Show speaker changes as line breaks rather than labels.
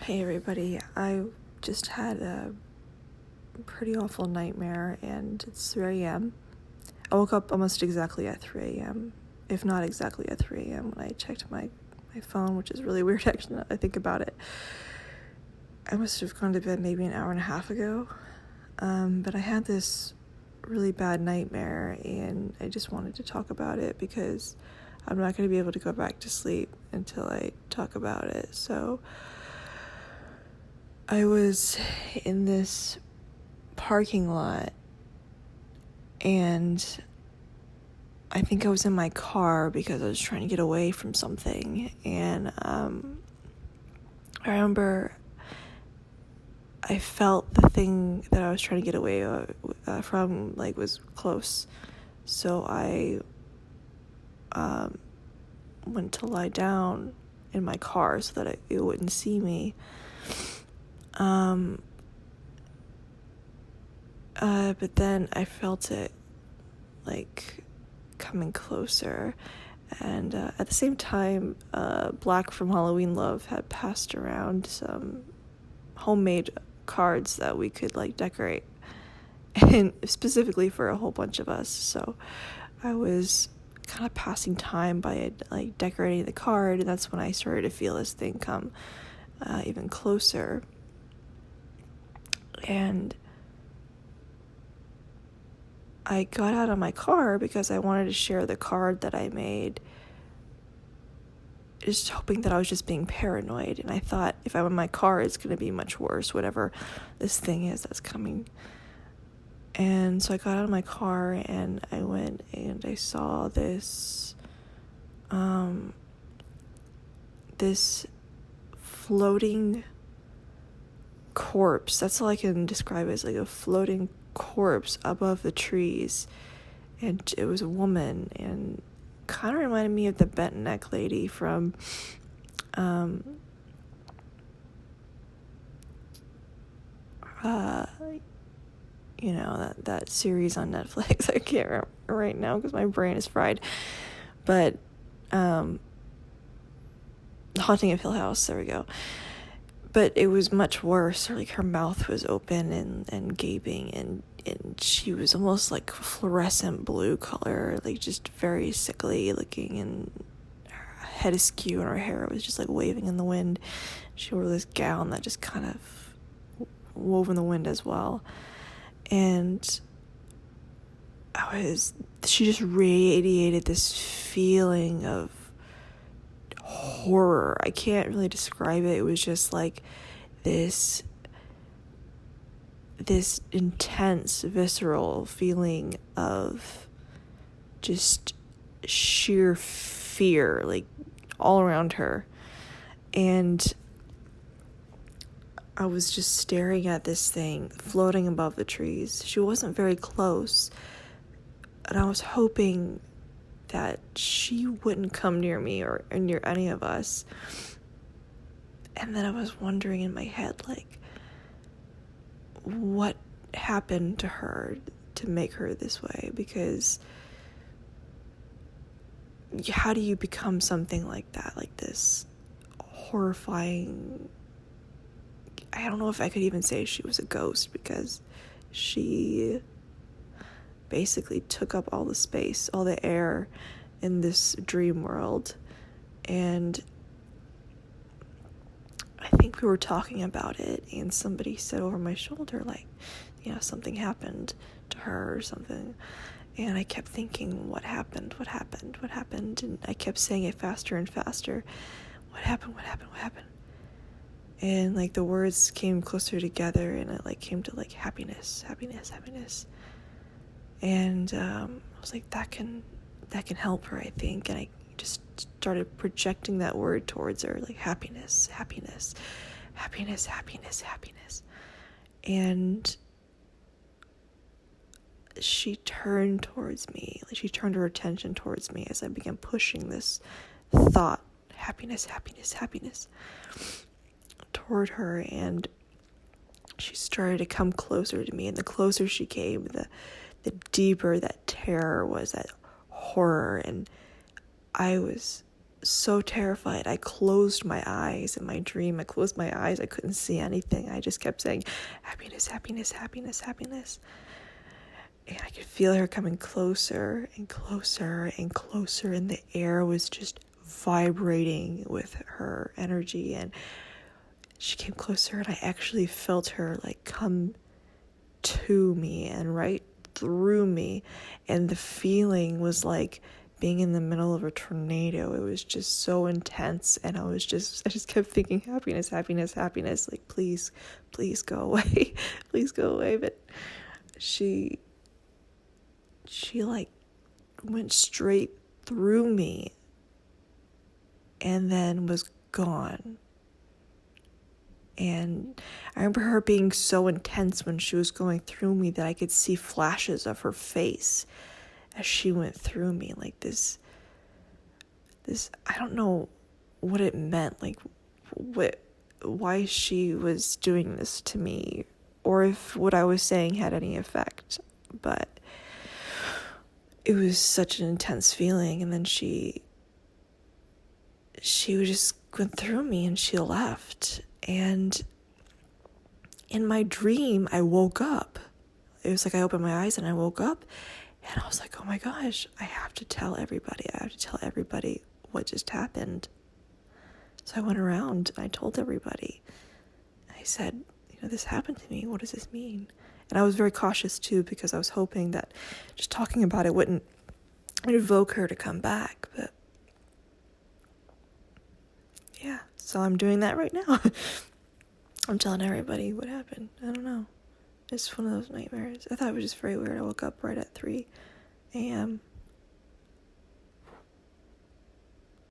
Hey everybody, I just had a pretty awful nightmare and it's 3 a.m. I woke up almost exactly at 3 a.m., if not exactly at 3 a.m. when I checked my phone, which is really weird actually now that I think about it. I must have gone to bed maybe an hour and a half ago, but I had this really bad nightmare and I just wanted to talk about it because I'm not going to be able to go back to sleep until I talk about it. So I was in this parking lot and I think I was in my car because I was trying to get away from something, and I remember I felt the thing that I was trying to get away from was close, so I went to lie down in my car so that it wouldn't see me. But then I felt it coming closer, and at the same time, Black from Halloween Love had passed around some homemade cards that we could decorate, and specifically for a whole bunch of us. So I was kind of passing time by decorating the card, and that's when I started to feel this thing come even closer. And I got out of my car because I wanted to share the card that I made, just hoping that I was just being paranoid. And I thought, if I'm in my car, it's going to be much worse, whatever this thing is that's coming. And so I got out of my car and I went and I saw this floating corpse. That's all I can describe it as, a floating corpse above the trees, and it was a woman, and kind of reminded me of the bent neck lady from that series on Netflix. I can't remember right now because my brain is fried, but Haunting of Hill House, there we go. But it was much worse. Her mouth was open and gaping, and she was almost fluorescent blue color, just very sickly looking, and her head askew and her hair was just waving in the wind. She wore this gown that just kind of wove in the wind as well. And she just radiated this feeling of horror. I can't really describe it. It was just this intense, visceral feeling of just sheer fear, all around her. And I was just staring at this thing floating above the trees. She wasn't very close, and I was hoping that she wouldn't come near me or near any of us. And then I was wondering in my head, what happened to her to make her this way? Because how do you become something like that, this horrifying... I don't know if I could even say she was a ghost, because she basically took up all the space, all the air in this dream world. And I think we were talking about it, and somebody said over my shoulder, something happened to her or something. And I kept thinking, what happened? And I kept saying it faster and faster. What happened? And the words came closer together, and it came to happiness. And I was that can help her, I think. And I just started projecting that word towards her, happiness. And she turned towards me. She turned her attention towards me as I began pushing this thought, happiness, toward her. And she started to come closer to me. And the closer she came, the deeper that terror was, that horror. And I was so terrified. I closed my eyes in my dream. I closed my eyes. I couldn't see anything. I just kept saying, happiness, happiness, happiness, happiness. And I could feel her coming closer and closer and closer, and the air was just vibrating with her energy. And she came closer, and I actually felt her like come to me and right through me. And the feeling was like being in the middle of a tornado. It was just so intense, and I just kept thinking happiness, happiness, happiness, like please go away. Please go away. But she like went straight through me and then was gone. And I remember her being so intense when she was going through me that I could see flashes of her face as she went through me, like this, I don't know what it meant, like why she was doing this to me, or if what I was saying had any effect, but it was such an intense feeling. And then she just went through me and she left. And in my dream, I woke up. It was like I opened my eyes and I woke up, and I was like, oh my gosh, I have to tell everybody. I have to tell everybody what just happened. So I went around and I told everybody. I said, this happened to me. What does this mean? And I was very cautious too, because I was hoping that just talking about it wouldn't evoke her to come back. But yeah, so I'm doing that right now. I'm telling everybody what happened. I don't know. It's one of those nightmares. I thought it was just very weird. I woke up right at 3 a.m.